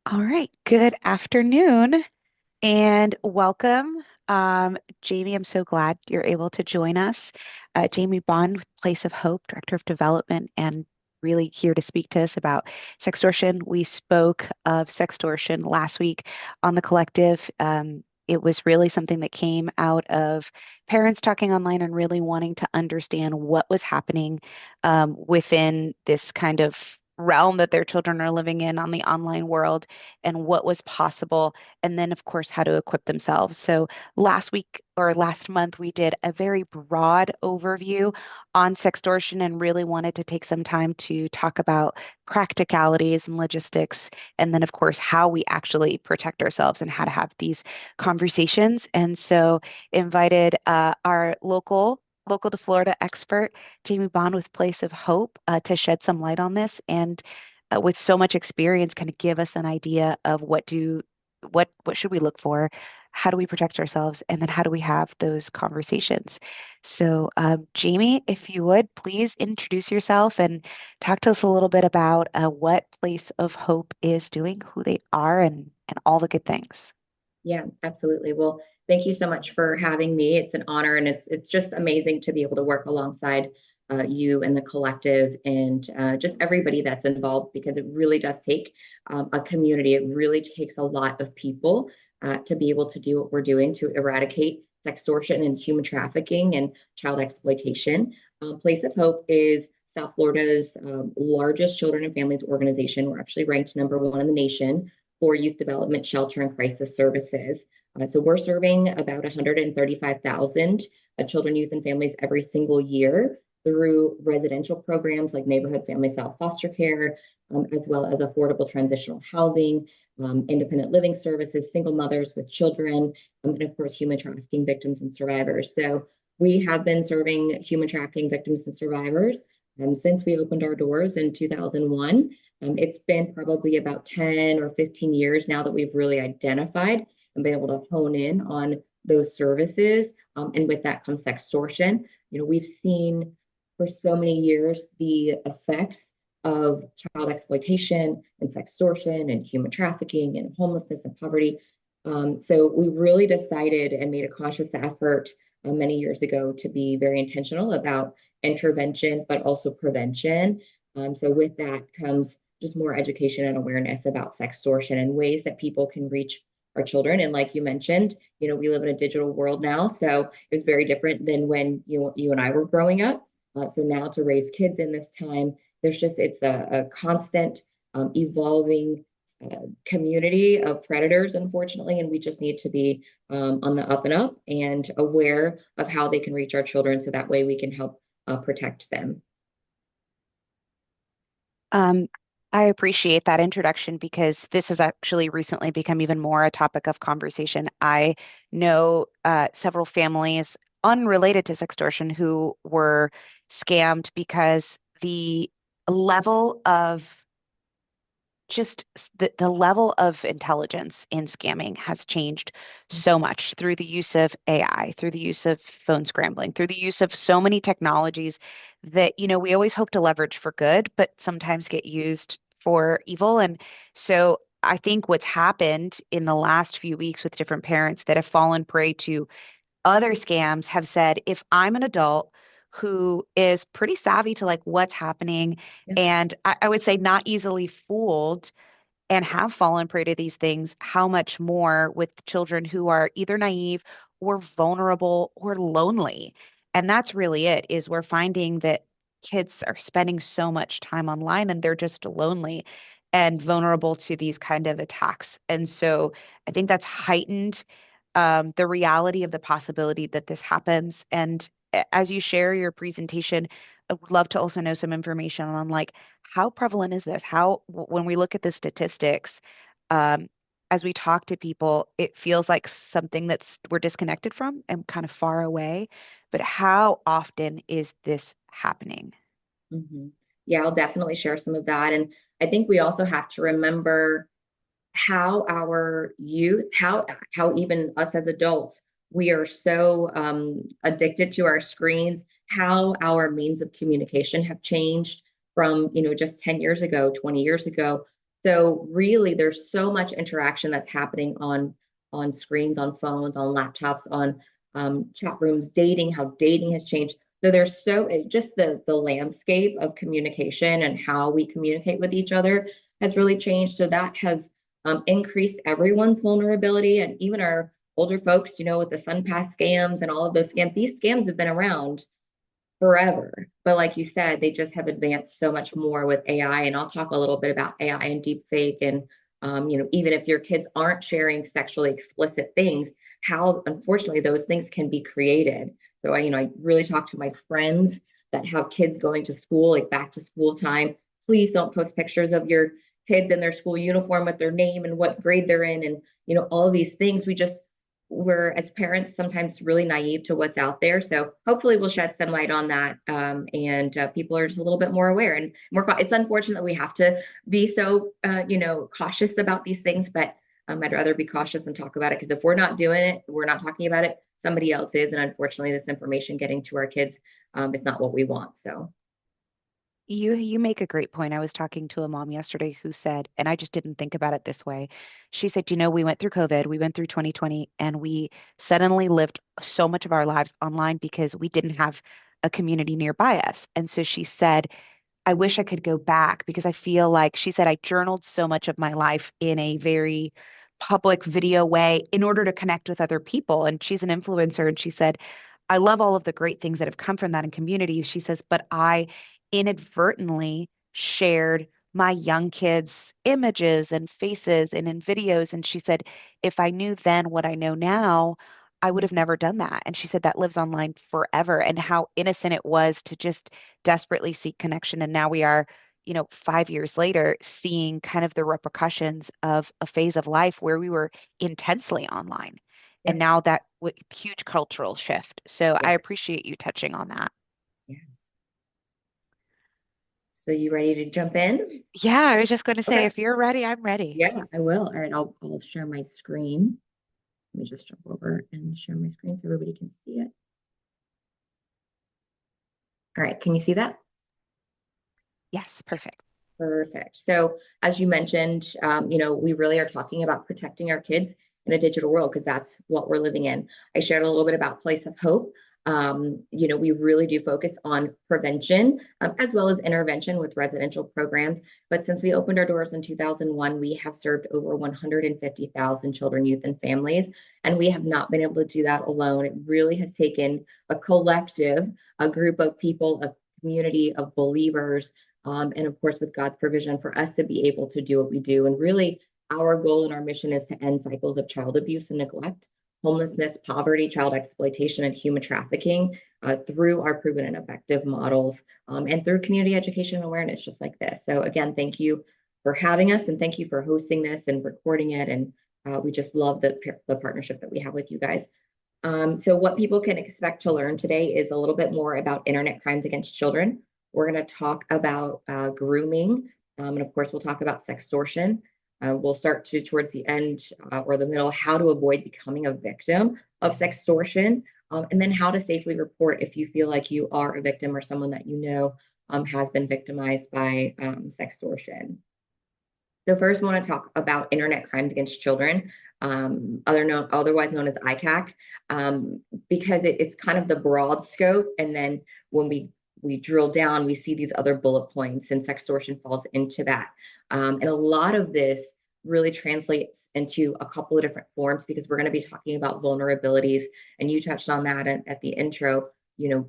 All right, good afternoon and welcome. Jamie, I'm so glad you're able to join us. Jamie Bond with Place of Hope, Director of Development, and really here to speak to us about sextortion. We spoke of sextortion last week on the collective. It was really something that came out of parents talking online and really wanting to understand what was happening within this kind of realm that their children are living in on the online world and what was possible and then of course how to equip themselves. So last week or last month we did a very broad overview on sextortion and really wanted to take some time to talk about practicalities and logistics and then of course how we actually protect ourselves and how to have these conversations. And so invited our local to Florida expert Jamie Bond with Place of Hope to shed some light on this and with so much experience kind of give us an idea of what should we look for, how do we protect ourselves, and then how do we have those conversations. So Jamie, if you would please introduce yourself and talk to us a little bit about what Place of Hope is doing, who they are, and all the good things. Yeah, absolutely. Well, thank you so much for having me. It's an honor, and it's just amazing to be able to work alongside you and the collective, and just everybody that's involved because it really does take a community. It really takes a lot of people to be able to do what we're doing to eradicate sextortion and human trafficking and child exploitation. Place of Hope is South Florida's largest children and families organization. We're actually ranked number 1 in the nation for youth development, shelter, and crisis services. So we're serving about 135,000 children, youth, and families every single year through residential programs like neighborhood family style foster care, as well as affordable transitional housing, independent living services, single mothers with children, and of course, human trafficking victims and survivors. So we have been serving human trafficking victims and survivors since we opened our doors in 2001. It's been probably about 10 or 15 years now that we've really identified and been able to hone in on those services. And with that comes sextortion. We've seen for so many years the effects of child exploitation and sextortion and human trafficking and homelessness and poverty. So we really decided and made a conscious effort many years ago to be very intentional about intervention, but also prevention. So with that comes just more education and awareness about sextortion and ways that people can reach our children. And like you mentioned, we live in a digital world now, so it's very different than when you and I were growing up. So now to raise kids in this time, it's a constant evolving community of predators, unfortunately, and we just need to be on the up and up and aware of how they can reach our children, so that way we can help protect them. Um, I appreciate that introduction because this has actually recently become even more a topic of conversation. I know several families unrelated to sextortion who were scammed because the level of the level of intelligence in scamming has changed so much through the use of AI, through the use of phone scrambling, through the use of so many technologies that, we always hope to leverage for good, but sometimes get used for evil. And so I think what's happened in the last few weeks with different parents that have fallen prey to other scams have said, if I'm an adult who is pretty savvy to like what's happening, Yeah. and I would say not easily fooled and have fallen prey to these things, how much more with children who are either naive or vulnerable or lonely. And that's really it, is we're finding that kids are spending so much time online and they're just lonely and vulnerable to these kind of attacks. And so I think that's heightened the reality of the possibility that this happens. And as you share your presentation, I would love to also know some information on like how prevalent is this? When we look at the statistics, um, as we talk to people, it feels like something that's we're disconnected from and kind of far away. But how often is this happening? Mhm. Yeah, I'll definitely share some of that. And I think we also have to remember how our youth, how even us as adults, we are so addicted to our screens, how our means of communication have changed from, just 10 years ago, 20 years ago. So really, there's so much interaction that's happening on screens, on phones, on laptops, on chat rooms, dating, how dating has changed. So there's just the landscape of communication and how we communicate with each other has really changed. So that has increased everyone's vulnerability, and even our older folks, with the SunPass scams and all of those scams. These scams have been around forever. But like you said, they just have advanced so much more with AI. And I'll talk a little bit about AI and deep fake. And, even if your kids aren't sharing sexually explicit things, how unfortunately those things can be created. So I really talk to my friends that have kids going to school, like back to school time. Please don't post pictures of your kids in their school uniform with their name and what grade they're in. And, all of these things we're as parents sometimes really naive to what's out there. So hopefully we'll shed some light on that, and people are just a little bit more aware and more. It's unfortunate we have to be so cautious about these things, but I'd rather be cautious and talk about it, because if we're not doing it, we're not talking about it, somebody else is, and unfortunately, this information getting to our kids is not what we want. So You make a great point. I was talking to a mom yesterday who said, and I just didn't think about it this way. She said, we went through COVID, we went through 2020, and we suddenly lived so much of our lives online because we didn't have a community nearby us. And so she said, I wish I could go back because I feel like she said I journaled so much of my life in a very public video way in order to connect with other people. And she's an influencer. And she said, I love all of the great things that have come from that in community. She says, but I inadvertently shared my young kids' images and faces and in videos. And she said, if I knew then what I know now, I would have never done that. And she said that lives online forever, and how innocent it was to just desperately seek connection. And now we are, 5 years later, seeing kind of the repercussions of a phase of life where we were intensely online. And yeah, now that huge cultural shift. So yeah, I appreciate you touching on that. yeah. So you ready to jump in? Yeah, I was just going to say, Okay. if you're ready, I'm ready. Yeah, I will. All right, I'll share my screen. Let me just jump over and share my screen so everybody can see it. All right, can you see that? Yes, perfect. Perfect. So, as you mentioned, we really are talking about protecting our kids in a digital world, because that's what we're living in. I shared a little bit about Place of Hope. We really do focus on prevention, as well as intervention with residential programs. But since we opened our doors in 2001, we have served over 150,000 children, youth, and families. And we have not been able to do that alone. It really has taken a collective, a group of people, a community of believers, and of course, with God's provision, for us to be able to do what we do. And really, our goal and our mission is to end cycles of child abuse and neglect, homelessness, poverty, child exploitation, and human trafficking through our proven and effective models, and through community education and awareness, just like this. So, again, thank you for having us, and thank you for hosting this and recording it. And we just love the partnership that we have with you guys. So what people can expect to learn today is a little bit more about internet crimes against children. We're going to talk about grooming, and of course, we'll talk about sextortion. We'll start towards the end or the middle, how to avoid becoming a victim of sextortion, and then how to safely report if you feel like you are a victim or someone that has been victimized by sextortion. So first, I want to talk about internet crimes against children, otherwise known as ICAC, because it's kind of the broad scope. And then when we drill down, we see these other bullet points, and sextortion falls into that. And a lot of this really translates into a couple of different forms, because we're going to be talking about vulnerabilities. And you touched on that at the intro.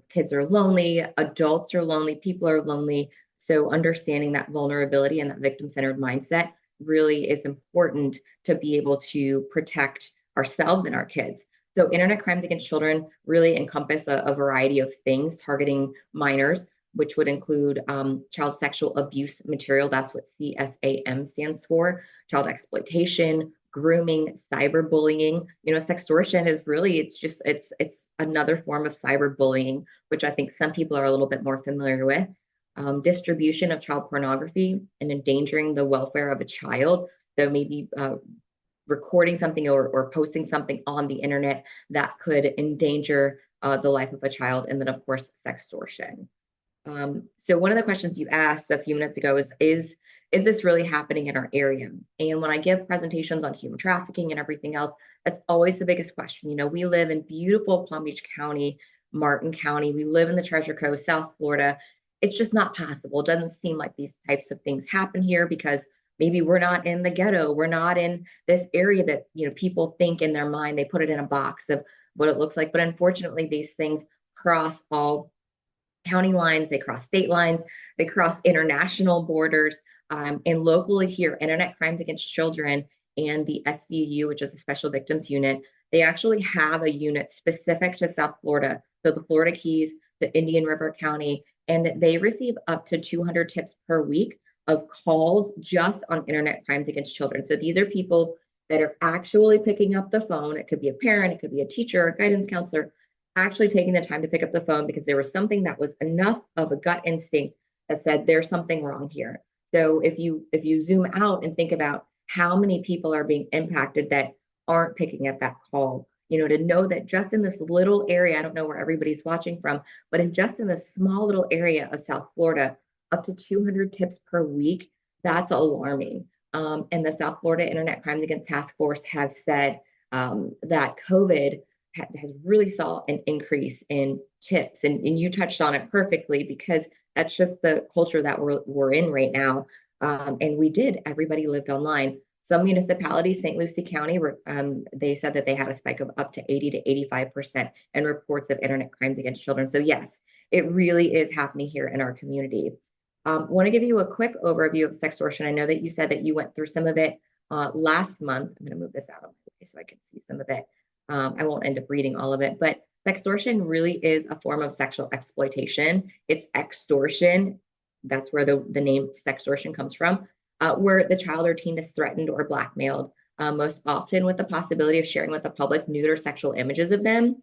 Kids are lonely, adults are lonely, people are lonely. So understanding that vulnerability and that victim-centered mindset really is important to be able to protect ourselves and our kids. So internet crimes against children really encompass a variety of things targeting minors, which would include child sexual abuse material. That's what CSAM stands for. Child exploitation, grooming, cyberbullying. Sextortion is really, it's another form of cyberbullying, which I think some people are a little bit more familiar with. Distribution of child pornography and endangering the welfare of a child. So maybe recording something or posting something on the internet that could endanger the life of a child. And then, of course, sextortion. So one of the questions you asked a few minutes ago is this really happening in our area? And when I give presentations on human trafficking and everything else, that's always the biggest question. We live in beautiful Palm Beach County, Martin County. We live in the Treasure Coast, South Florida. It's just not possible. It doesn't seem like these types of things happen here because maybe we're not in the ghetto. We're not in this area that, people think in their mind, they put it in a box of what it looks like. But unfortunately, these things cross all county lines, they cross state lines, they cross international borders. And locally here, Internet Crimes Against Children and the SVU, which is the Special Victims Unit, they actually have a unit specific to South Florida. So the Florida Keys, the Indian River County, and they receive up to 200 tips per week of calls just on Internet crimes against children. So these are people that are actually picking up the phone. It could be a parent, it could be a teacher, a guidance counselor, actually taking the time to pick up the phone because there was something that was enough of a gut instinct that said there's something wrong here. So if you zoom out and think about how many people are being impacted that aren't picking up that call, to know that just in this little area, I don't know where everybody's watching from, but just in this small little area of South Florida, up to 200 tips per week, that's alarming. And the South Florida Internet Crimes Against Task Force has said that COVID has really saw an increase in tips. And you touched on it perfectly because that's just the culture that we're in right now. And everybody lived online. Some municipalities, St. Lucie County, they said that they had a spike of up to 80 to 85% in reports of Internet crimes against children. So yes, it really is happening here in our community. Want to give you a quick overview of sextortion. I know that you said that you went through some of it last month. I'm going to move this out of the way so I can see some of it. I won't end up reading all of it, but sextortion really is a form of sexual exploitation. It's extortion. That's where the name sextortion comes from, where the child or teen is threatened or blackmailed, most often with the possibility of sharing with the public nude or sexual images of them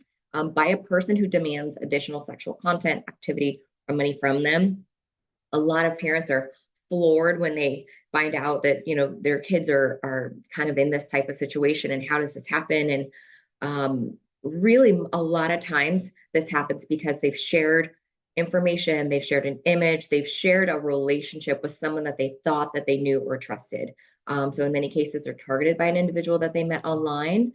by a person who demands additional sexual content, activity, or money from them. A lot of parents are floored when they find out that their kids are kind of in this type of situation and how does this happen. And really a lot of times this happens because they've shared information, they've shared an image, they've shared a relationship with someone that they thought that they knew or trusted. So in many cases they're targeted by an individual that they met online.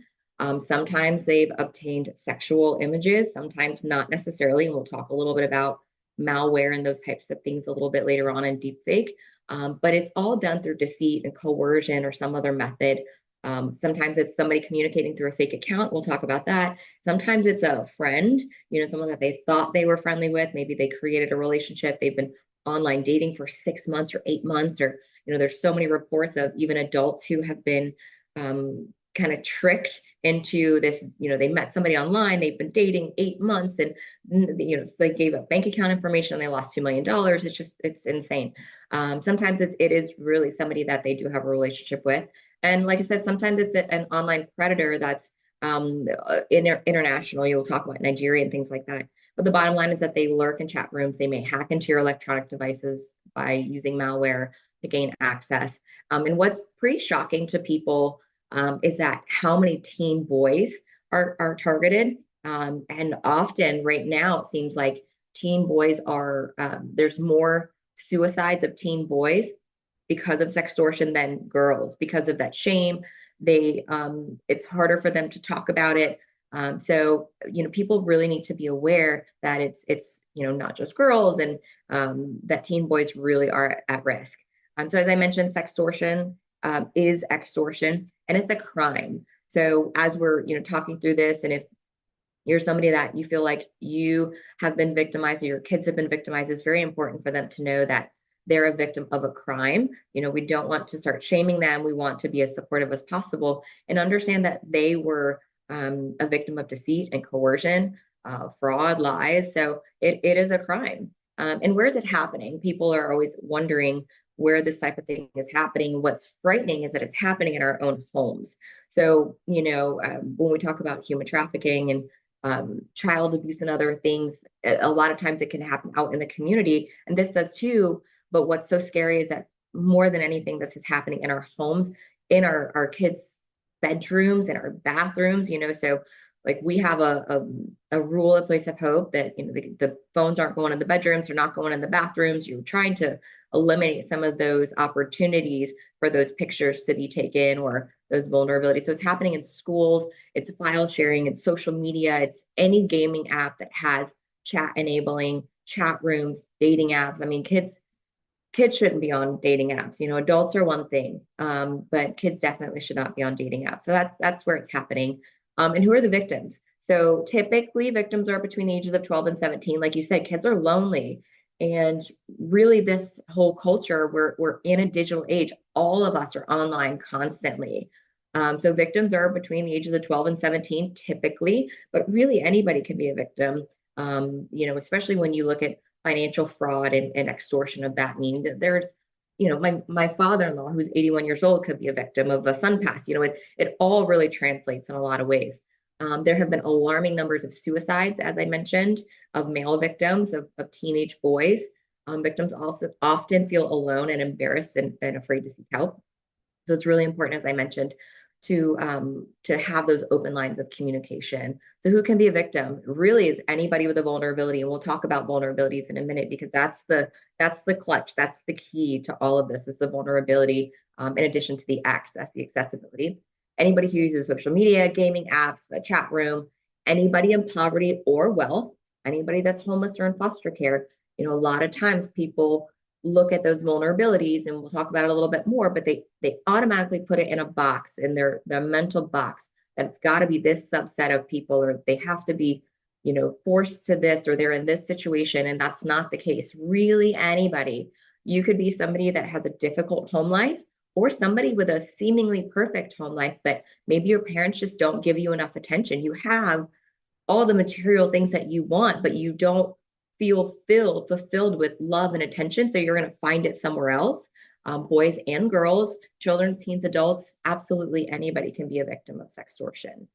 Sometimes they've obtained sexual images, sometimes not necessarily, and we'll talk a little bit about malware and those types of things a little bit later on in deepfake. But it's all done through deceit and coercion or some other method. Sometimes it's somebody communicating through a fake account. We'll talk about that. Sometimes it's a friend, someone that they thought they were friendly with. Maybe they created a relationship. They've been online dating for 6 months or 8 months, or, there's so many reports of even adults who have been kind of tricked into this, they met somebody online, they've been dating 8 months and, so they gave up bank account information and they lost $2 million. It's insane. Sometimes it is really somebody that they do have a relationship with. And like I said, sometimes it's an online predator that's international. You'll talk about Nigeria and things like that. But the bottom line is that they lurk in chat rooms. They may hack into your electronic devices by using malware to gain access. And what's pretty shocking to people is that how many teen boys are targeted. And often right now, it seems like teen boys there's more suicides of teen boys because of sextortion than girls, because of that shame. It's harder for them to talk about it. So people really need to be aware that it's not just girls, and that teen boys really are at risk. So as I mentioned, sextortion is extortion, and it's a crime. So as we're talking through this, and if you're somebody that you feel like you have been victimized or your kids have been victimized, it's very important for them to know that they're a victim of a crime. We don't want to start shaming them. We want to be as supportive as possible and understand that they were a victim of deceit and coercion, fraud, lies. So it is a crime. And where is it happening? People are always wondering where this type of thing is happening. What's frightening is that it's happening in our own homes. So, when we talk about human trafficking and child abuse and other things, a lot of times it can happen out in the community. And this does too. But what's so scary is that more than anything, this is happening in our homes, in our kids' bedrooms, in our bathrooms, so Like we have a rule at Place of Hope that the phones aren't going in the bedrooms, they're not going in the bathrooms. You're trying to eliminate some of those opportunities for those pictures to be taken or those vulnerabilities. So it's happening in schools, it's file sharing, it's social media, it's any gaming app that has chat enabling, chat rooms, dating apps. I mean, kids shouldn't be on dating apps. Adults are one thing, but kids definitely should not be on dating apps. So that's where it's happening. And who are the victims? So typically, victims are between the ages of 12 and 17. Like you said, kids are lonely, and really, this whole culture, we're in a digital age. All of us are online constantly. So victims are between the ages of 12 and 17, typically, but really anybody can be a victim. Especially when you look at financial fraud and extortion of that mean that there's my father-in-law who's 81 years old could be a victim of a sun pass. It all really translates in a lot of ways. There have been alarming numbers of suicides, as I mentioned, of male victims, of teenage boys. Victims also often feel alone and embarrassed and afraid to seek help. So it's really important, as I mentioned, to have those open lines of communication. So who can be a victim? Really is anybody with a vulnerability, and we'll talk about vulnerabilities in a minute because that's the clutch, that's the key to all of this is the vulnerability. In addition to the access, the accessibility. Anybody who uses social media, gaming apps, a chat room, anybody in poverty or wealth, anybody that's homeless or in foster care. A lot of times people look at those vulnerabilities, and we'll talk about it a little bit more, but they automatically put it in a box, in their mental box, that it's got to be this subset of people, or they have to be forced to this, or they're in this situation. And that's not the case. Really, anybody. You could be somebody that has a difficult home life, or somebody with a seemingly perfect home life, but maybe your parents just don't give you enough attention. You have all the material things that you want, but you don't feel fulfilled with love and attention. So you're going to find it somewhere else. Boys and girls, children, teens, adults, absolutely anybody can be a victim of sextortion.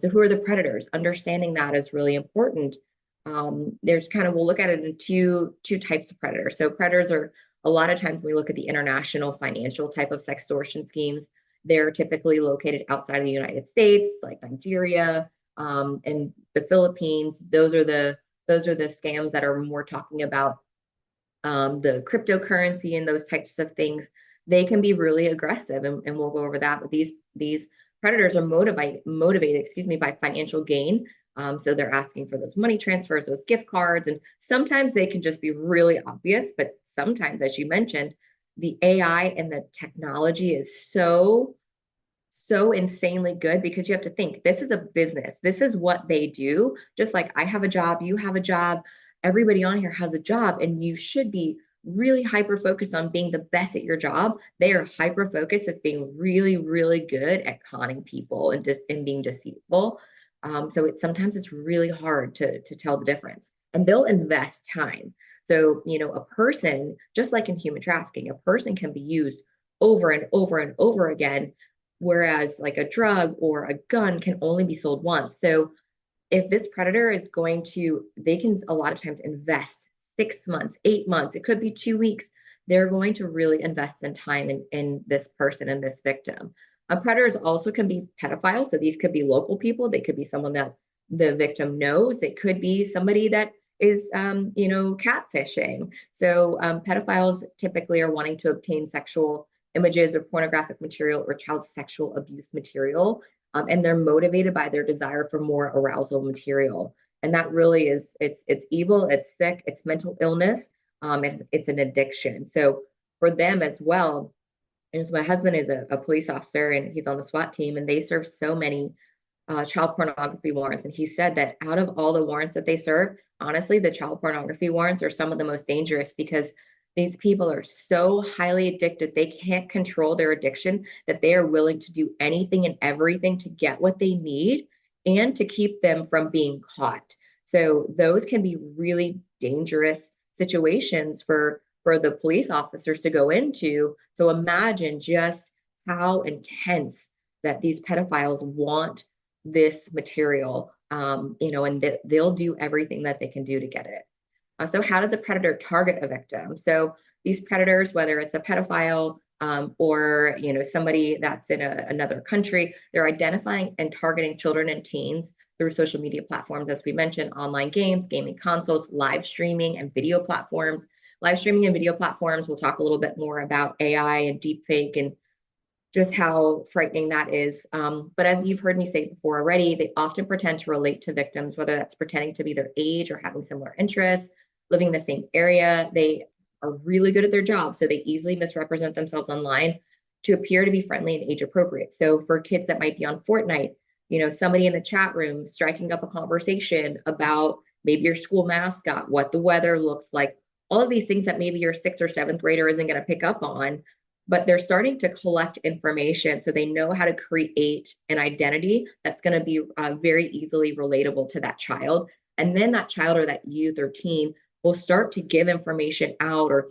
So who are the predators? Understanding that is really important. There's we'll look at it in two types of predators. So predators are, a lot of times when we look at the international financial type of sextortion schemes, they're typically located outside of the United States, like Nigeria, and the Philippines. Those are the scams that are more talking about the cryptocurrency and those types of things. They can be really aggressive, and we'll go over that. But these predators are motivated, by financial gain. So they're asking for those money transfers, those gift cards, and sometimes they can just be really obvious. But sometimes, as you mentioned, the AI and the technology is so insanely good, because you have to think this is a business. This is what they do. Just like I have a job, you have a job, everybody on here has a job, and you should be really hyper focused on being the best at your job. They are hyper focused as being really, really good at conning people and being deceitful. So sometimes it's really hard to tell the difference, and they'll invest time. So a person, just like in human trafficking, a person can be used over and over and over again, whereas like a drug or a gun can only be sold once. So if this predator is going to, they can a lot of times invest 6 months, 8 months, it could be 2 weeks. They're going to really invest in time in this person and this victim. Predators also can be pedophiles. So these could be local people. They could be someone that the victim knows. It could be somebody that is, catfishing. So pedophiles typically are wanting to obtain sexual images or pornographic material or child sexual abuse material, and they're motivated by their desire for more arousal material. And that really it's evil, it's sick, it's mental illness, it's an addiction. So for them as well, and so my husband is a police officer and he's on the SWAT team, and they serve so many child pornography warrants. And he said that out of all the warrants that they serve, honestly, the child pornography warrants are some of the most dangerous, because these people are so highly addicted, they can't control their addiction, that they are willing to do anything and everything to get what they need and to keep them from being caught. So those can be really dangerous situations for the police officers to go into. So imagine just how intense that these pedophiles want this material, and they'll do everything that they can do to get it. So how does a predator target a victim? So these predators, whether it's a pedophile, or somebody that's in another country, they're identifying and targeting children and teens through social media platforms, as we mentioned, online games, gaming consoles, live streaming, and video platforms. Live streaming and video platforms, we'll talk a little bit more about AI and deepfake and just how frightening that is. But as you've heard me say before already, they often pretend to relate to victims, whether that's pretending to be their age or having similar interests, living in the same area. They are really good at their job, so they easily misrepresent themselves online to appear to be friendly and age appropriate. So for kids that might be on Fortnite, somebody in the chat room striking up a conversation about maybe your school mascot, what the weather looks like, all of these things that maybe your sixth or seventh grader isn't going to pick up on, but they're starting to collect information so they know how to create an identity that's going to be very easily relatable to that child. And then that child or that youth or teen will start to give information out, or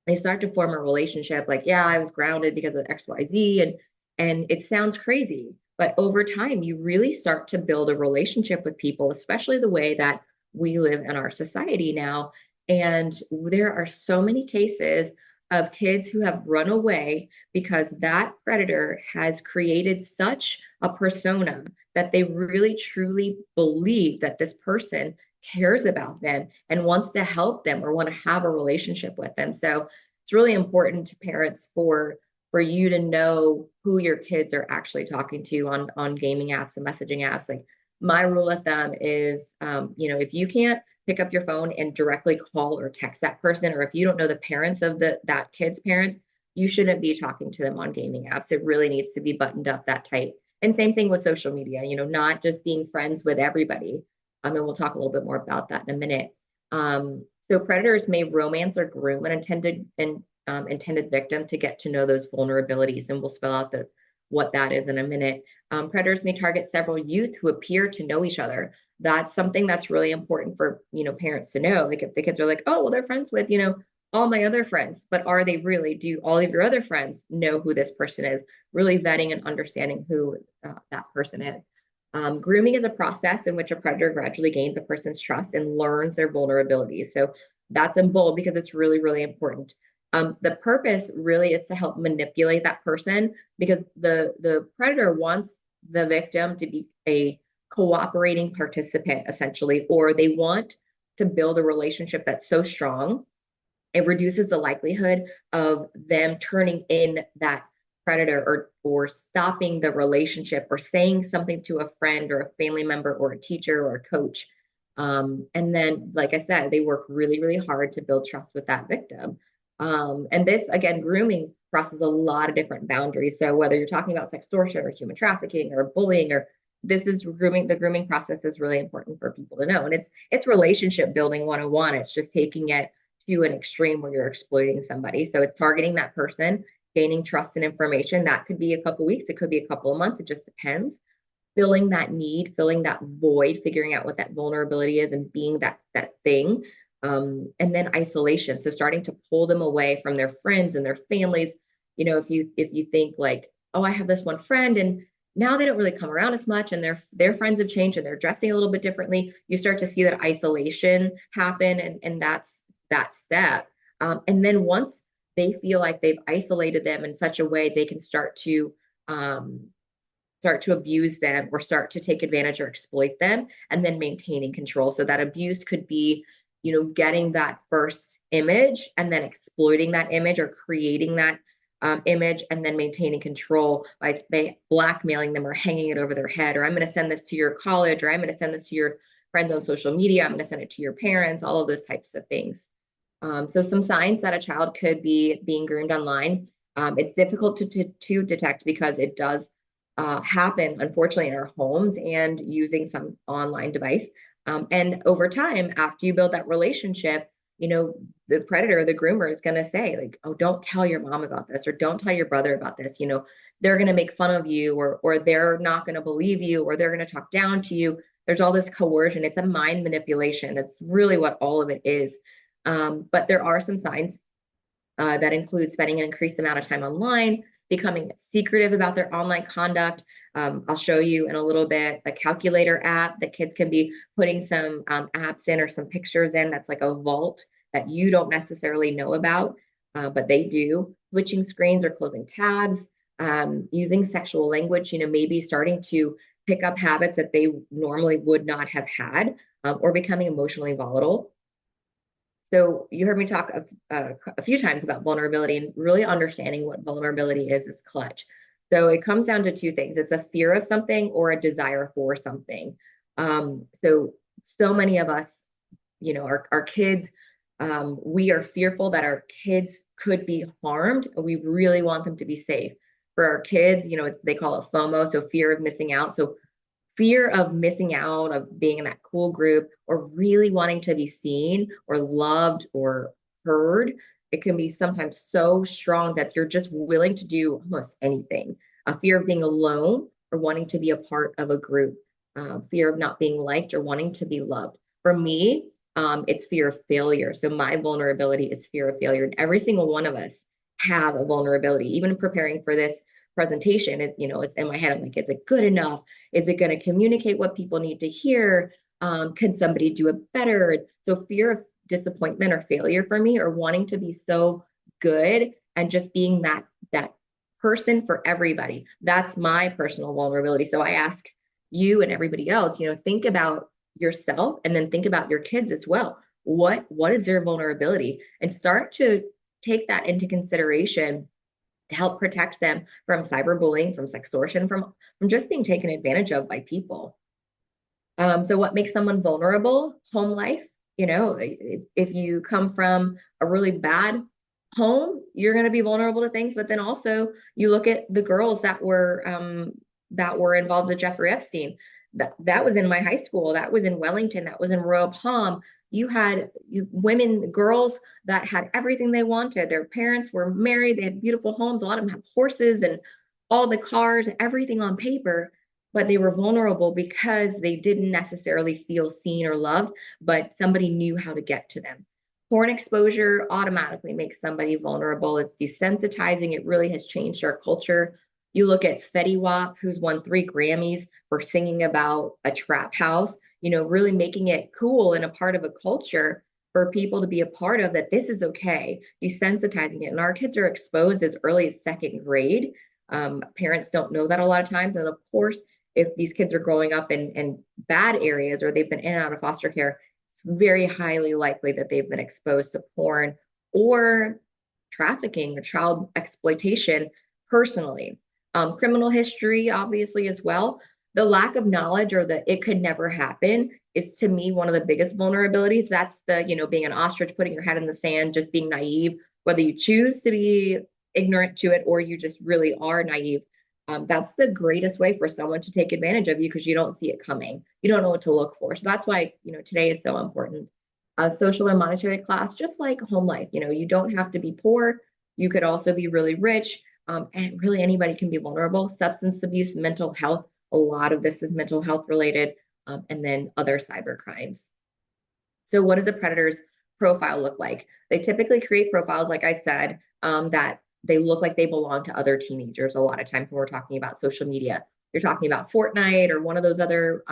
they start to form a relationship like, yeah, I was grounded because of XYZ. And it sounds crazy, but over time, you really start to build a relationship with people, especially the way that we live in our society now. And there are so many cases of kids who have run away because that predator has created such a persona that they really truly believe that this person cares about them and wants to help them or want to have a relationship with them. So it's really important to parents for you to know who your kids are actually talking to on gaming apps and messaging apps. Like my rule of thumb is, if you can't pick up your phone and directly call or text that person, or if you don't know the parents of that kid's parents, you shouldn't be talking to them on gaming apps. It really needs to be buttoned up that tight. And same thing with social media, not just being friends with everybody. And we'll talk a little bit more about that in a minute. So predators may romance or groom an intended victim to get to know those vulnerabilities, and we'll spell out what that is in a minute. Predators may target several youth who appear to know each other. That's something that's really important for parents to know. Like if the kids are like, oh well, they're friends with all my other friends, but are they really? Do all of your other friends know who this person is? Really vetting and understanding who that person is. Grooming is a process in which a predator gradually gains a person's trust and learns their vulnerabilities. So that's in bold because it's really, really important. The purpose really is to help manipulate that person because the predator wants the victim to be a cooperating participant, essentially, or they want to build a relationship that's so strong it reduces the likelihood of them turning in that predator or stopping the relationship or saying something to a friend or a family member or a teacher or a coach. And then, like I said, they work really, really hard to build trust with that victim. And this, again, grooming crosses a lot of different boundaries. So whether you're talking about sextortion or human trafficking or bullying or this is grooming, the grooming process is really important for people to know. And it's relationship building 101. It's just taking it to an extreme where you're exploiting somebody. So it's targeting that person, gaining trust and information. That could be a couple weeks, it could be a couple of months, it just depends. Filling that need, filling that void, figuring out what that vulnerability is and being that thing. And then isolation. So starting to pull them away from their friends and their families. If you think like, oh, I have this one friend and now they don't really come around as much and their friends have changed and they're dressing a little bit differently, you start to see that isolation happen and that's that step. And then once they feel like they've isolated them in such a way, they can start to abuse them or start to take advantage or exploit them, and then maintaining control. So that abuse could be, getting that first image and then exploiting that image or creating that image and then maintaining control by blackmailing them or hanging it over their head, or I'm going to send this to your college, or I'm going to send this to your friends on social media, I'm going to send it to your parents, all of those types of things. So some signs that a child could be being groomed online. It's difficult to detect because it does happen, unfortunately, in our homes and using some online device. And over time, after you build that relationship, the predator, the groomer is going to say like, oh, don't tell your mom about this, or don't tell your brother about this. They're going to make fun of you, or they're not going to believe you, or they're going to talk down to you. There's all this coercion. It's a mind manipulation. That's really what all of it is. But there are some signs that include spending an increased amount of time online, becoming secretive about their online conduct. I'll show you in a little bit a calculator app that kids can be putting some apps in or some pictures in. That's like a vault that you don't necessarily know about, but they do. Switching screens or closing tabs, using sexual language, maybe starting to pick up habits that they normally would not have had, or becoming emotionally volatile. So you heard me talk a few times about vulnerability, and really understanding what vulnerability is clutch. So it comes down to two things. It's a fear of something or a desire for something. So many of us, our kids, we are fearful that our kids could be harmed. We really want them to be safe. For our kids, they call it FOMO, so fear of missing out. So fear of missing out, of being in that cool group, or really wanting to be seen or loved or heard. It can be sometimes so strong that you're just willing to do almost anything. A fear of being alone or wanting to be a part of a group, fear of not being liked or wanting to be loved. For me, it's fear of failure. So my vulnerability is fear of failure. And every single one of us have a vulnerability. Even preparing for this presentation, it's in my head. I'm like, is it good enough? Is it going to communicate what people need to hear? Can somebody do it better? So fear of disappointment or failure for me, or wanting to be so good and just being that person for everybody. That's my personal vulnerability. So I ask you and everybody else, think about yourself and then think about your kids as well. What is their vulnerability? And start to take that into consideration to help protect them from cyberbullying, from sextortion, from just being taken advantage of by people. So what makes someone vulnerable? Home life. If you come from a really bad home, you're going to be vulnerable to things. But then also, you look at the girls that were involved with Jeffrey Epstein. That was in my high school. That was in Wellington. That was in Royal Palm. You had women, girls that had everything they wanted. Their parents were married. They had beautiful homes. A lot of them have horses and all the cars, everything on paper, but they were vulnerable because they didn't necessarily feel seen or loved, but somebody knew how to get to them. Porn exposure automatically makes somebody vulnerable. It's desensitizing. It really has changed our culture. You look at Fetty Wap, who's won 3 Grammys for singing about a trap house, really making it cool and a part of a culture for people to be a part of, that this is okay, desensitizing it. And our kids are exposed as early as second grade. Parents don't know that a lot of times. And of course, if these kids are growing up in bad areas or they've been in and out of foster care, it's very highly likely that they've been exposed to porn or trafficking or child exploitation personally. Criminal history, obviously, as well. The lack of knowledge, or the it could never happen, is to me one of the biggest vulnerabilities. That's being an ostrich, putting your head in the sand, just being naive, whether you choose to be ignorant to it or you just really are naive. That's the greatest way for someone to take advantage of you, because you don't see it coming. You don't know what to look for. So that's why, today is so important. Social and monetary class, just like home life, you don't have to be poor. You could also be really rich. And really anybody can be vulnerable. Substance abuse, mental health, a lot of this is mental health related, and then other cyber crimes. So what does a predator's profile look like? They typically create profiles, like I said, that they look like they belong to other teenagers. A lot of times when we're talking about social media, you're talking about Fortnite or one of those other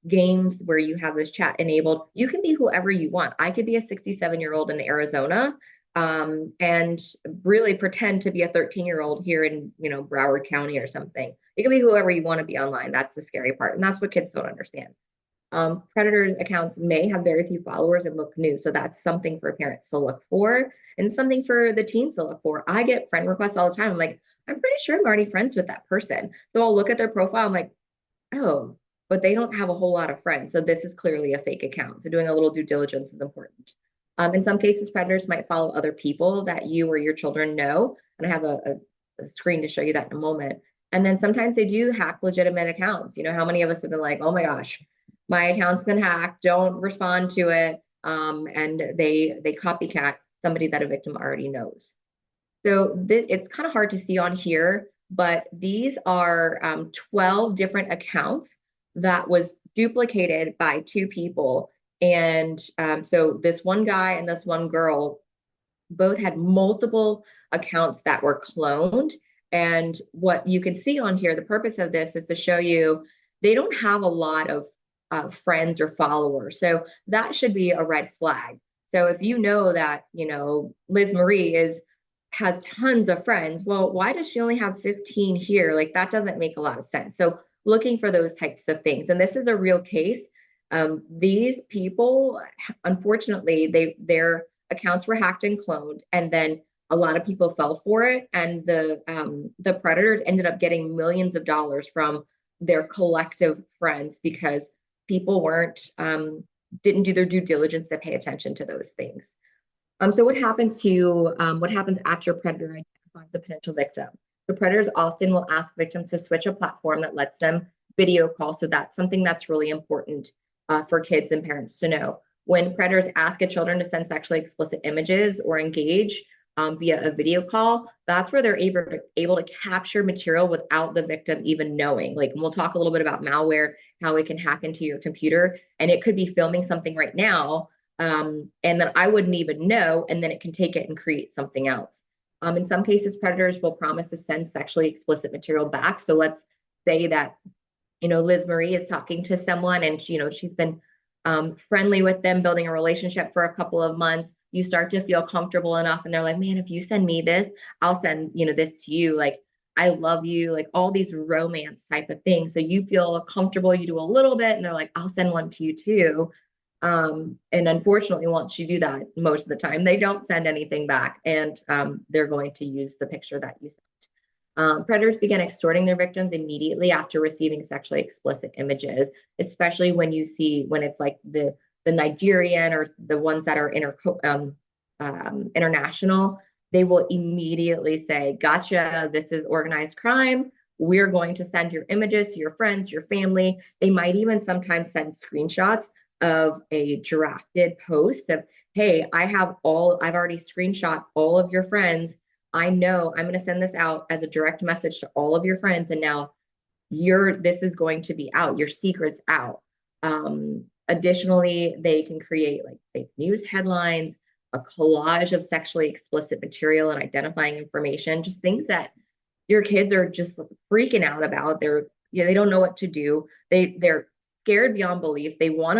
games where you have this chat enabled. You can be whoever you want. I could be a 67-year-old in Arizona, and really pretend to be a 13-year-old here in Broward County or something. You can be whoever you want to be online. That's the scary part, and that's what kids don't understand. Predators accounts may have very few followers and look new. So that's something for parents to look for and something for the teens to look for. I get friend requests all the time. I'm like, I'm pretty sure I'm already friends with that person. So I'll look at their profile. I'm like, oh, but they don't have a whole lot of friends. So this is clearly a fake account. So doing a little due diligence is important. In some cases, predators might follow other people that you or your children know. And I have a screen to show you that in a moment. And then sometimes they do hack legitimate accounts. How many of us have been like, oh my gosh, my account's been hacked, don't respond to it. And they copycat somebody that a victim already knows. So it's kind of hard to see on here, but these are 12 different accounts that was duplicated by 2 people. And so this one guy and this one girl both had multiple accounts that were cloned. And what you can see on here, the purpose of this is to show you they don't have a lot of friends or followers. So that should be a red flag. So if you know that, Liz Marie has tons of friends, well, why does she only have 15 here? Like that doesn't make a lot of sense. So looking for those types of things. And this is a real case. These people, unfortunately, their accounts were hacked and cloned, and then a lot of people fell for it, and the predators ended up getting millions of dollars from their collective friends because people weren't didn't do their due diligence to pay attention to those things. So what happens after a predator identifies the potential victim? The predators often will ask victims to switch a platform that lets them video call. So that's something that's really important for kids and parents to know. When predators ask a children to send sexually explicit images or engage via a video call, that's where they're able to capture material without the victim even knowing. Like, we'll talk a little bit about malware, how it can hack into your computer, and it could be filming something right now, and then I wouldn't even know, and then it can take it and create something else. In some cases, predators will promise to send sexually explicit material back. So let's say that, Liz Marie is talking to someone, and she's been friendly with them, building a relationship for a couple of months. You start to feel comfortable enough, and they're like, man, if you send me this, I'll send this to you. Like, I love you, like all these romance type of things. So you feel comfortable, you do a little bit, and they're like, I'll send one to you too. And unfortunately, once you do that, most of the time they don't send anything back, and they're going to use the picture that you sent. Predators begin extorting their victims immediately after receiving sexually explicit images, especially when it's like the Nigerian or the ones that are international. They will immediately say, gotcha, this is organized crime. We're going to send your images to your friends, your family. They might even sometimes send screenshots of a drafted post of, hey, I've already screenshot all of your friends. I know I'm going to send this out as a direct message to all of your friends. And now this is going to be out. Your secret's out. Additionally, they can create like fake news headlines, a collage of sexually explicit material and identifying information, just things that your kids are just freaking out about. They don't know what to do. They're scared beyond belief. They want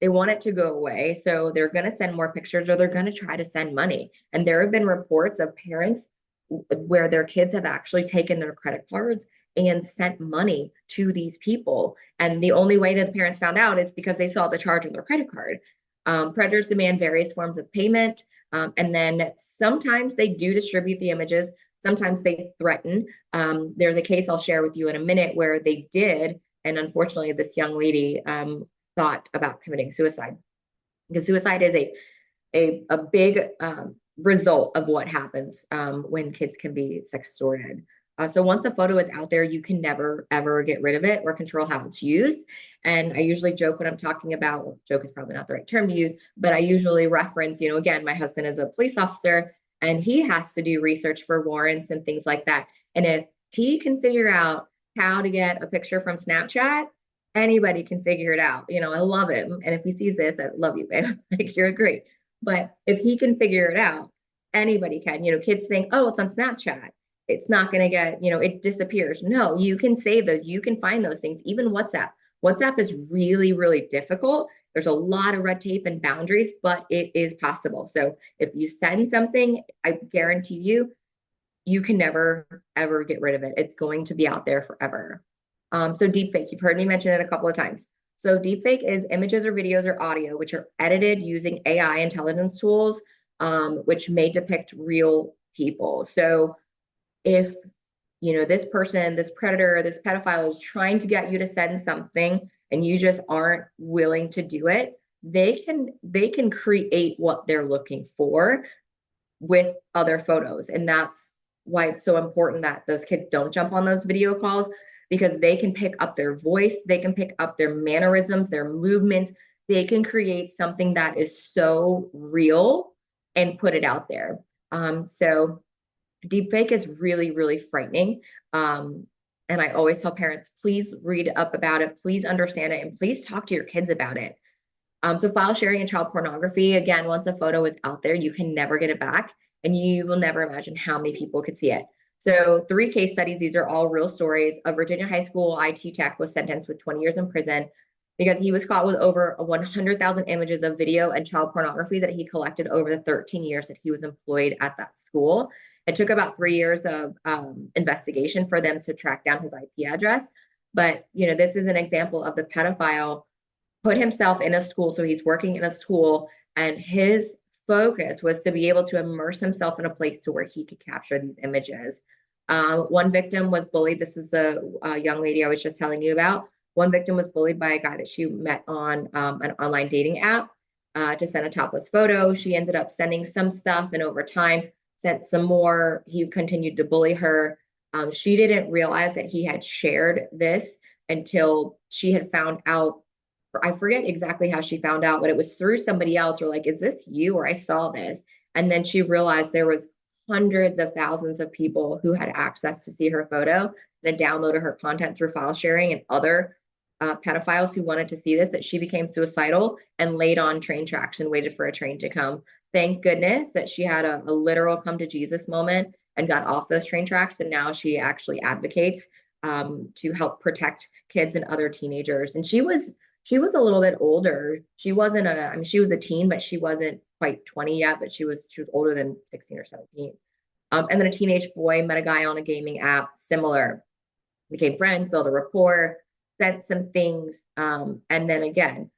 it to go away. So they're going to send more pictures, or they're going to try to send money. And there have been reports of parents where their kids have actually taken their credit cards and sent money to these people. And the only way that the parents found out is because they saw the charge on their credit card. Predators demand various forms of payment. And then sometimes they do distribute the images. Sometimes they threaten. There's a case I'll share with you in a minute where they did. And unfortunately, this young lady thought about committing suicide, because suicide is a big result of what happens when kids can be sextorted. So once a photo is out there, you can never, ever get rid of it or control how it's used. And I usually joke when I'm talking about, well, joke is probably not the right term to use, but I usually reference, again, my husband is a police officer and he has to do research for warrants and things like that. And if he can figure out how to get a picture from Snapchat, anybody can figure it out. I love him. And if he sees this, I love you, babe. Like, you're great. But if he can figure it out, anybody can. Kids think, oh, it's on Snapchat, it's not going to get, it disappears. No, you can save those. You can find those things. Even WhatsApp. WhatsApp is really, really difficult. There's a lot of red tape and boundaries, but it is possible. So if you send something, I guarantee you can never, ever get rid of it. It's going to be out there forever. So deepfake, you've heard me mention it a couple of times. So deepfake is images or videos or audio which are edited using AI intelligence tools, which may depict real people. So if this person, this predator, this pedophile is trying to get you to send something and you just aren't willing to do it, they can create what they're looking for with other photos. And that's why it's so important that those kids don't jump on those video calls, because they can pick up their voice, they can pick up their mannerisms, their movements. They can create something that is so real and put it out there. So deepfake is really, really frightening. And I always tell parents, please read up about it, please understand it, and please talk to your kids about it. So file sharing and child pornography, again, once a photo is out there, you can never get it back, and you will never imagine how many people could see it. So 3 case studies, these are all real stories. A Virginia high school IT tech was sentenced with 20 years in prison because he was caught with over 100,000 images of video and child pornography that he collected over the 13 years that he was employed at that school. It took about 3 years of investigation for them to track down his IP address. But, this is an example of the pedophile put himself in a school. So he's working in a school, and his focus was to be able to immerse himself in a place to where he could capture these images. One victim was bullied. This is a young lady I was just telling you about. One victim was bullied by a guy that she met on an online dating app to send a topless photo. She ended up sending some stuff, and over time sent some more. He continued to bully her. She didn't realize that he had shared this until she had found out. I forget exactly how she found out, but it was through somebody else, or like, is this you? Or I saw this. And then she realized there was hundreds of thousands of people who had access to see her photo and had downloaded her content through file sharing, and other pedophiles who wanted to see this, that she became suicidal and laid on train tracks and waited for a train to come. Thank goodness that she had a literal come to Jesus moment and got off those train tracks. And now she actually advocates to help protect kids and other teenagers. And she was a little bit older. She wasn't I mean, she was a teen, but she wasn't quite 20 yet, but she was older than 16 or 17. And then a teenage boy met a guy on a gaming app, similar, became friends, built a rapport, sent some things, and then again,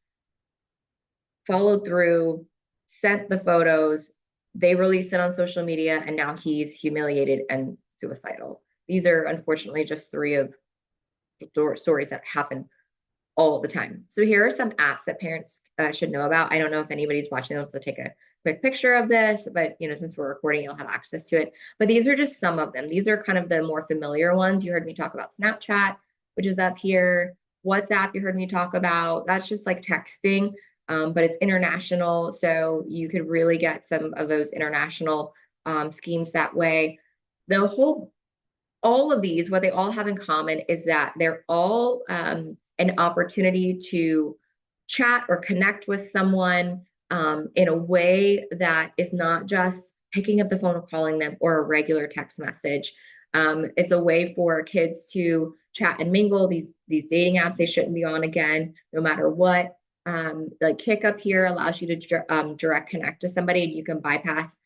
followed through, sent the photos. They released it on social media, and now he's humiliated and suicidal. These are unfortunately just three of the stories that happen all the time. So here are some apps that parents should know about. I don't know if anybody's watching this to take a quick picture of this, but since we're recording, you'll have access to it. But these are just some of them. These are kind of the more familiar ones. You heard me talk about Snapchat, which is up here. WhatsApp, you heard me talk about. That's just like texting, but it's international. So you could really get some of those international schemes that way. The whole all of these, what they all have in common is that they're all an opportunity to chat or connect with someone in a way that is not just picking up the phone or calling them, or a regular text message. It's a way for kids to chat and mingle. These dating apps, they shouldn't be on again, no matter what. Like Kick Up here allows you to direct connect to somebody, and you can bypass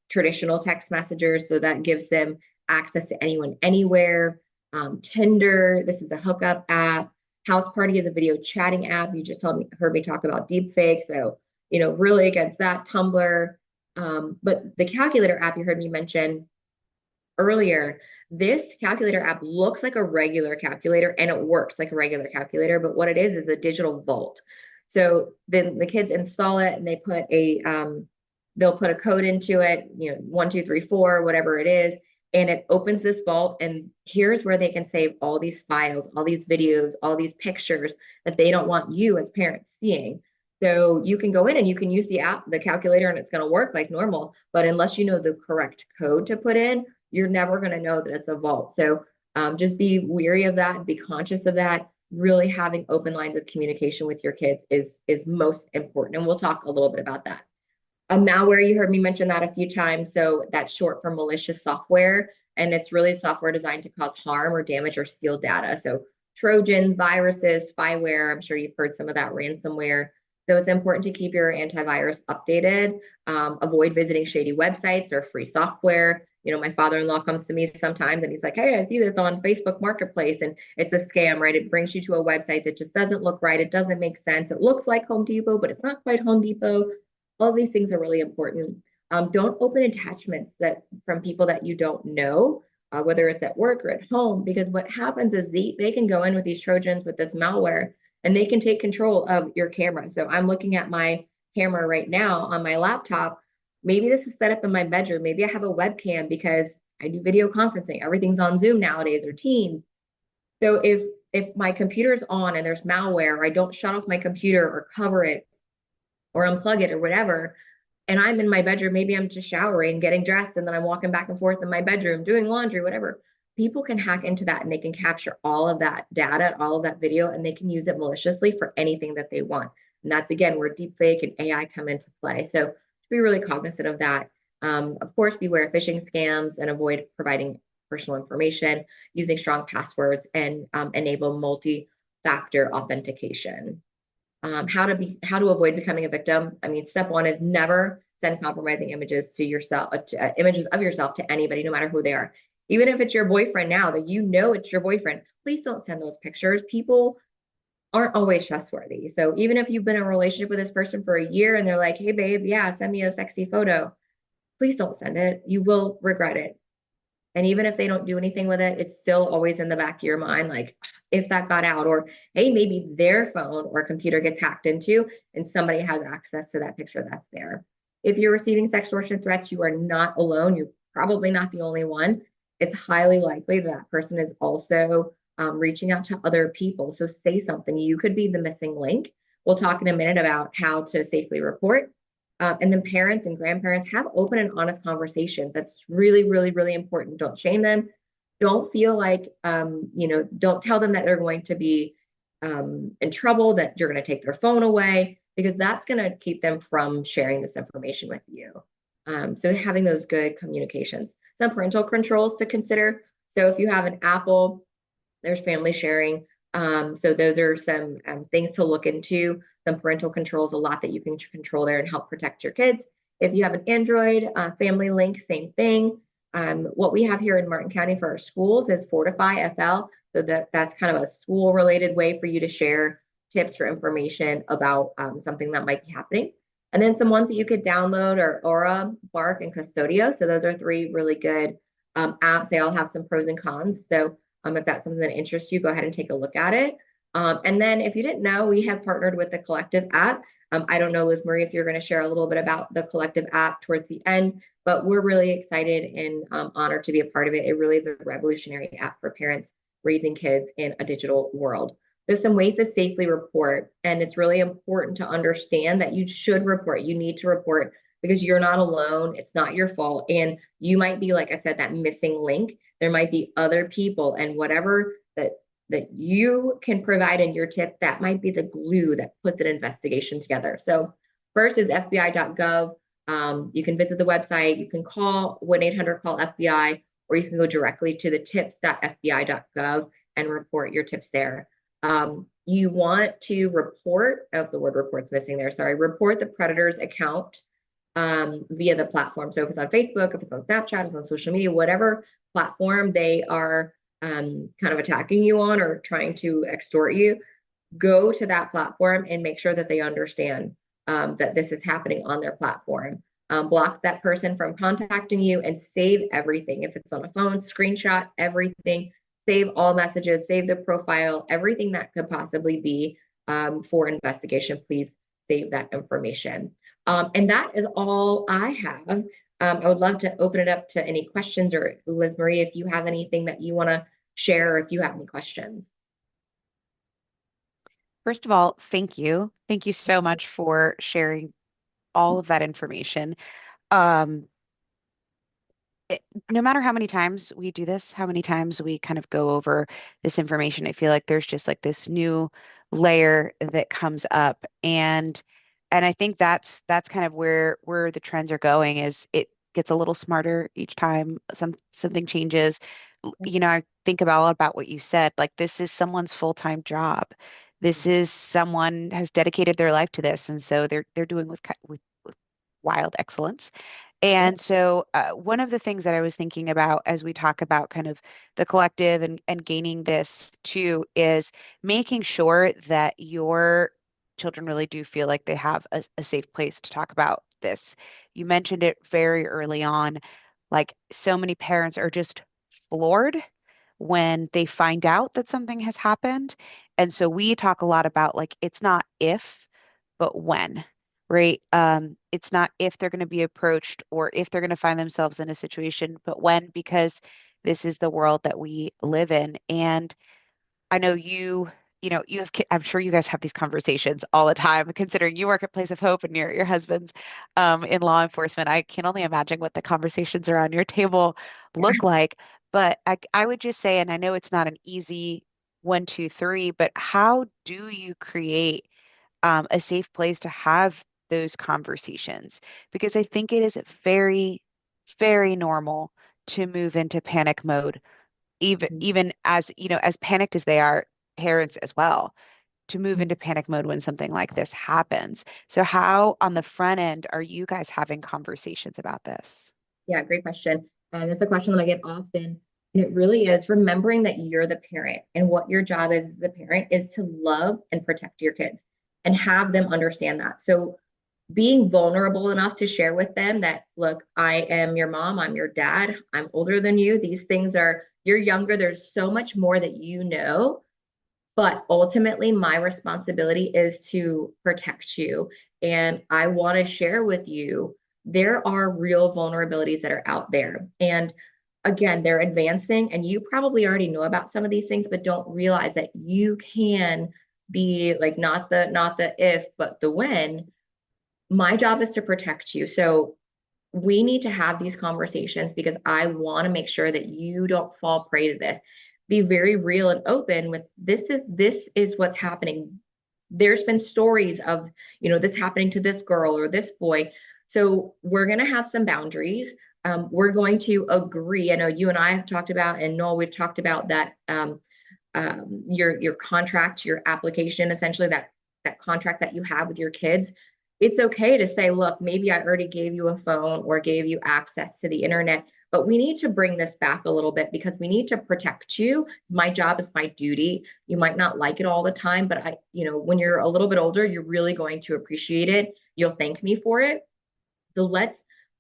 traditional text messengers. So that gives them access to anyone, anywhere. Tinder, this is a hookup app. House Party is a video chatting app. You just heard me talk about deepfake. So, really against that. Tumblr. But the calculator app you heard me mention earlier, this calculator app looks like a regular calculator, and it works like a regular calculator. But what it is a digital vault. So then the kids install it, and they'll put a code into it, 1, 2, 3, 4, whatever it is, and it opens this vault, and here's where they can save all these files, all these videos, all these pictures that they don't want you as parents seeing. So you can go in and you can use the app, the calculator, and it's going to work like normal. But unless you know the correct code to put in, you're never going to know that it's a vault. So just be weary of that, be conscious of that. Really having open lines of communication with your kids is most important. And we'll talk a little bit about that. A malware, you heard me mention that a few times. So that's short for malicious software, and it's really software designed to cause harm or damage or steal data. So Trojans, viruses, spyware, I'm sure you've heard some of that, ransomware. So it's important to keep your antivirus updated. Avoid visiting shady websites or free software. My father-in-law comes to me sometimes and he's like, hey, I see this on Facebook Marketplace, and it's a scam, right? It brings you to a website that just doesn't look right. It doesn't make sense. It looks like Home Depot, but it's not quite Home Depot. All these things are really important. Don't open attachments from people that you don't know, whether it's at work or at home, because what happens is they can go in with these Trojans, with this malware, and they can take control of your camera. So I'm looking at my camera right now on my laptop. Maybe this is set up in my bedroom. Maybe I have a webcam because I do video conferencing. Everything's on Zoom nowadays, or Teams. So if my computer's on and there's malware, or I don't shut off my computer or cover it or unplug it or whatever, and I'm in my bedroom, maybe I'm just showering, getting dressed, and then I'm walking back and forth in my bedroom, doing laundry, whatever. People can hack into that, and they can capture all of that data, all of that video, and they can use it maliciously for anything that they want. And that's, again, where deepfake and AI come into play. So be really cognizant of that. Of course, beware of phishing scams and avoid providing personal information, using strong passwords, and enable multi-factor authentication. How to avoid becoming a victim. I mean, step one is never send compromising images to yourself, images of yourself to anybody, no matter who they are. Even if it's your boyfriend now that you know it's your boyfriend, please don't send those pictures. People aren't always trustworthy. So even if you've been in a relationship with this person for a year and they're like, hey, babe, yeah, send me a sexy photo, please don't send it. You will regret it. And even if they don't do anything with it, it's still always in the back of your mind, like if that got out, or hey, maybe their phone or computer gets hacked into and somebody has access to that picture that's there. If you're receiving sextortion threats, you are not alone. You're probably not the only one. It's highly likely that person is also reaching out to other people. So say something. You could be the missing link. We'll talk in a minute about how to safely report. And then parents and grandparents have open and honest conversations. That's really, really, really important. Don't shame them. Don't feel like, don't tell them that they're going to be in trouble, that you're going to take their phone away, because that's going to keep them from sharing this information with you. So having those good communications. Some parental controls to consider. So if you have an Apple, there's family sharing. So those are some things to look into. Some parental controls, a lot that you can control there and help protect your kids. If you have an Android, Family Link, same thing. What we have here in Martin County for our schools is Fortify FL. So that's kind of a school related way for you to share tips or information about something that might be happening. And then some ones that you could download are Aura, Bark, and Custodio. So those are three really good apps. They all have some pros and cons. So if that's something that interests you, go ahead and take a look at it. And then if you didn't know, we have partnered with the Collective app. I don't know, Liz Marie, if you're going to share a little bit about the Collective app towards the end, but we're really excited and honored to be a part of it. It really is a revolutionary app for parents raising kids in a digital world. There's some ways to safely report, and it's really important to understand that you should report. You need to report because you're not alone. It's not your fault. And you might be, like I said, that missing link. There might be other people, and whatever that you can provide in your tip, that might be the glue that puts an investigation together. So first is FBI.gov. You can visit the website. You can call 1-800-CALL-FBI, or you can go directly to the tips.fbi.gov and report your tips there. You want to report, oh, the word report's missing there, sorry, report the predator's account via the platform. So if it's on Facebook, if it's on Snapchat, if it's on social media, whatever platform they are kind of attacking you on or trying to extort you, go to that platform and make sure that they understand that this is happening on their platform. Block that person from contacting you and save everything. If it's on a phone, screenshot everything, save all messages, save the profile, everything that could possibly be for investigation. Please save that information. And that is all I have. I would love to open it up to any questions, or Liz Marie, if you have anything that you want to share, or if you have any questions. First of all, thank you. Thank you so much for sharing all of that information. Um, no matter how many times we do this, how many times we kind of go over this information, I feel like there's just like this new layer that comes up. And I think that's kind of where the trends are going is it gets a little smarter each time something changes. I think about what you said, like this is someone's full-time job. This is someone has dedicated their life to this, and so they're doing with wild excellence. Yeah. And so, one of the things that I was thinking about as we talk about kind of the collective and gaining this too is making sure that your children really do feel like they have a safe place to talk about this. You mentioned it very early on, like so many parents are just floored when they find out that something has happened. And so we talk a lot about like it's not if, but when, right? It's not if they're going to be approached or if they're going to find themselves in a situation, but when, because this is the world that we live in. And I know you have, I'm sure you guys have these conversations all the time, considering you work at Place of Hope and your husband's in law enforcement. I can only imagine what the conversations around your table look like. But I would just say, and I know it's not an easy one, two, three, but how do you create a safe place to have those conversations? Because I think it is very, very normal to move into panic mode even as as panicked as they are, parents as well, to move into panic mode when something like this happens. So how on the front end are you guys having conversations about this? Yeah, great question. And it's a question that I get often. And it really is remembering that you're the parent and what your job is as the parent is to love and protect your kids and have them understand that. So being vulnerable enough to share with them that, look, I am your mom, I'm your dad, I'm older than you. These things are, you're younger. There's so much more that you know. But ultimately, my responsibility is to protect you. And I want to share with you there are real vulnerabilities that are out there. And again, they're advancing, and you probably already know about some of these things, but don't realize that you can be like not the if, but the when. My job is to protect you. So we need to have these conversations because I want to make sure that you don't fall prey to this. Be very real and open with this is what's happening. There's been stories of, this happening to this girl or this boy. So we're going to have some boundaries. We're going to agree. I know you and I have talked about, and Noel, we've talked about that your contract, your application, essentially that contract that you have with your kids. It's okay to say, look, maybe I already gave you a phone or gave you access to the internet, but we need to bring this back a little bit because we need to protect you. My job is my duty. You might not like it all the time, but when you're a little bit older, you're really going to appreciate it. You'll thank me for it. So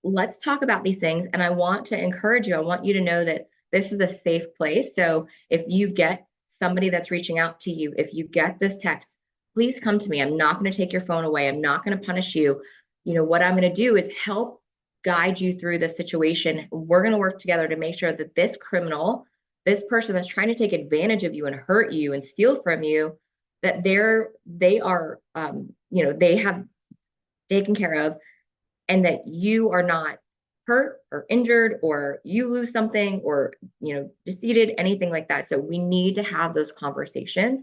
let's talk about these things. And I want to encourage you. I want you to know that this is a safe place. So if you get somebody that's reaching out to you, if you get this text, please come to me. I'm not going to take your phone away. I'm not going to punish you. What I'm going to do is help guide you through the situation. We're going to work together to make sure that this criminal, this person that's trying to take advantage of you and hurt you and steal from you, that they are, they have taken care of, and that you are not hurt or injured or you lose something or deceded, anything like that. So we need to have those conversations.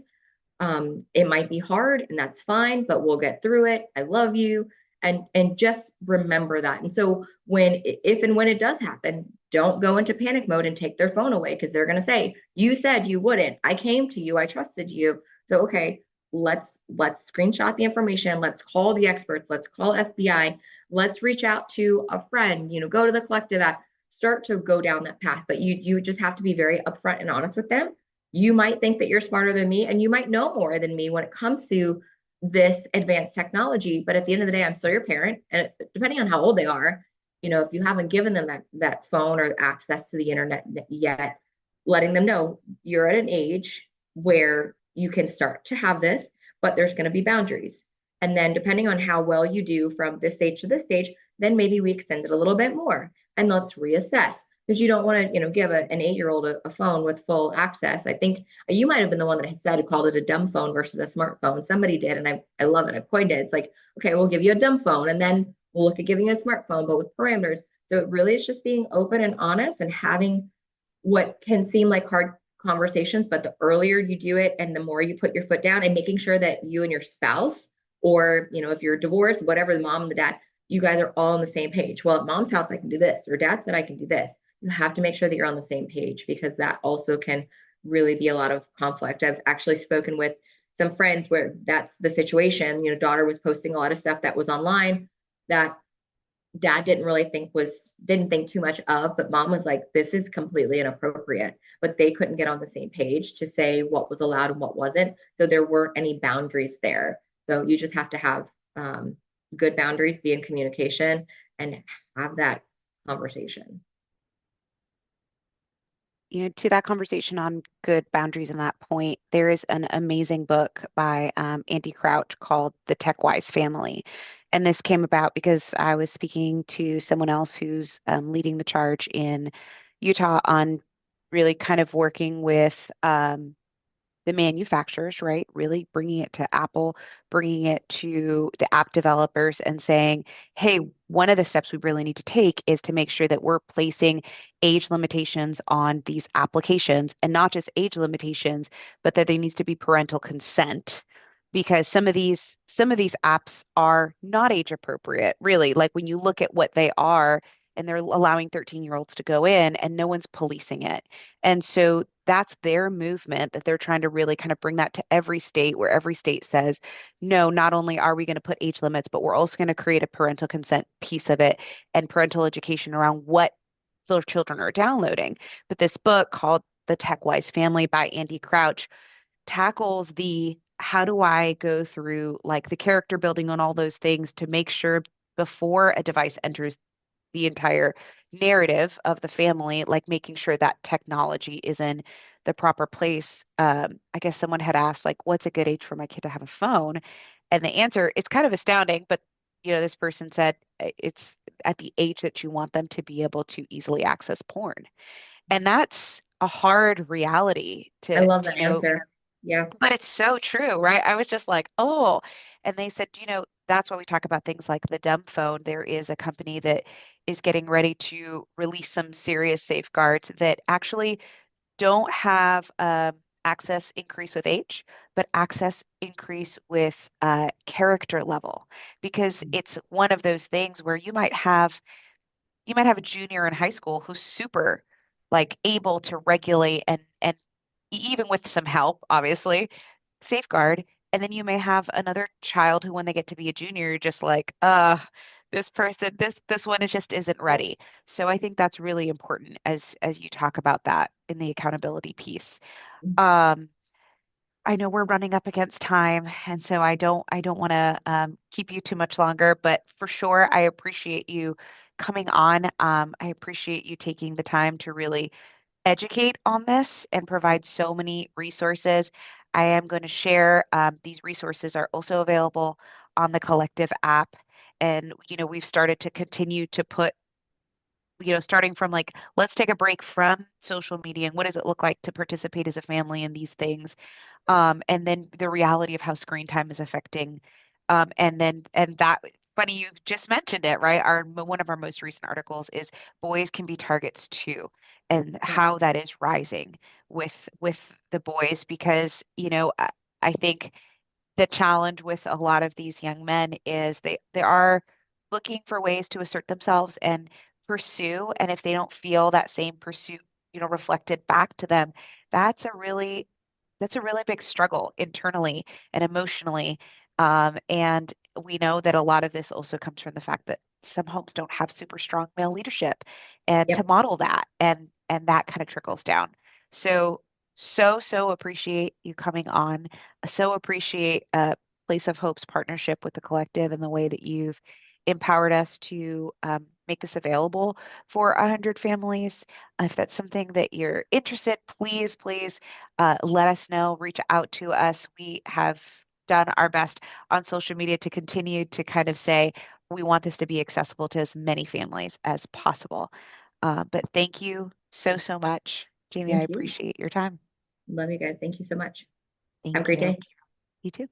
It might be hard, and that's fine, but we'll get through it. I love you. And just remember that. And so if and when it does happen, don't go into panic mode and take their phone away, because they're going to say, you said you wouldn't. I came to you. I trusted you. So, okay, let's screenshot the information. Let's call the experts. Let's call FBI. Let's reach out to a friend, go to the collective app, start to go down that path. But you just have to be very upfront and honest with them. You might think that you're smarter than me, and you might know more than me when it comes to this advanced technology. But at the end of the day, I'm still your parent. And depending on how old they are, if you haven't given them that phone or access to the internet yet, letting them know you're at an age where you can start to have this, but there's going to be boundaries. And then depending on how well you do from this stage to this stage, then maybe we extend it a little bit more and let's reassess, because you don't want to, give an 8-year-old a phone with full access. I think you might have been the one that said called it a dumb phone versus a smartphone. Somebody did, and I love it. I coined it. It's like, okay, we'll give you a dumb phone, and then we'll look at giving you a smartphone, but with parameters. So it really is just being open and honest and having what can seem like hard conversations, but the earlier you do it and the more you put your foot down, and making sure that you and your spouse, or if you're divorced, whatever, the mom and the dad, you guys are all on the same page. Well, at mom's house, I can do this, or dad said I can do this. You have to make sure that you're on the same page, because that also can really be a lot of conflict. I've actually spoken with some friends where that's the situation. Daughter was posting a lot of stuff that was online that dad didn't think too much of, but mom was like, this is completely inappropriate. But they couldn't get on the same page to say what was allowed and what wasn't. So there weren't any boundaries there. So you just have to have good boundaries, be in communication, and have that conversation. To that conversation on good boundaries and that point, there is an amazing book by Andy Crouch called The Tech Wise Family. And this came about because I was speaking to someone else who's leading the charge in Utah on really kind of working with the manufacturers, right? Really bringing it to Apple, bringing it to the app developers and saying, hey, one of the steps we really need to take is to make sure that we're placing age limitations on these applications, and not just age limitations, but that there needs to be parental consent, because some of these apps are not age appropriate, really. Like when you look at what they are, and they're allowing 13-year-olds to go in and no one's policing it. And so that's their movement, that they're trying to really kind of bring that to every state, where every state says, no, not only are we going to put age limits, but we're also going to create a parental consent piece of it and parental education around what their children are downloading. But this book called The Tech Wise Family by Andy Crouch tackles the how do I go through like the character building on all those things to make sure before a device enters the entire narrative of the family, like making sure that technology is in the proper place. I guess someone had asked, like, what's a good age for my kid to have a phone? And the answer, it's kind of astounding, but this person said it's at the age that you want them to be able to easily access porn. And that's a hard reality I to, love that answer. Yeah. but it's so true, right? I was just like, oh, and they said, that's why we talk about things like the dumb phone. There is a company that is getting ready to release some serious safeguards that actually don't have access increase with age, but access increase with character level, because it's one of those things where you might have a junior in high school who's super like able to regulate and even with some help, obviously, safeguard. And then you may have another child who, when they get to be a junior, you're just like, this person, this one is just isn't ready. So I think that's really important as you talk about that in the accountability piece. Um, I know we're running up against time, and so I don't want to keep you too much longer, but for sure, I appreciate you coming on. I appreciate you taking the time to really educate on this and provide so many resources. I am going to share these resources are also available on the Collective app. And, we've started to continue to put, starting from like, let's take a break from social media and what does it look like to participate as a family in these things, and then the reality of how screen time is affecting. And that, funny, you just mentioned it, right? One of our most recent articles is boys can be targets too, and Yeah. how that is rising with the boys, because, I think the challenge with a lot of these young men is they are looking for ways to assert themselves and pursue, and if they don't feel that same pursuit, reflected back to them, that's a really that's a really big struggle internally and emotionally. And we know that a lot of this also comes from the fact that some homes don't have super strong male leadership and to Yep. model that, and that kind of trickles down. So so appreciate you coming on. So appreciate Place of Hope's partnership with the collective and the way that you've empowered us to make this available for 100 families. If that's something that you're interested, please let us know, reach out to us. We have done our best on social media to continue to kind of say we want this to be accessible to as many families as possible. But thank you so much, Jamie. I Thank you. appreciate your time. Love you guys. Thank you so much. Have a Thank great you. day. You too.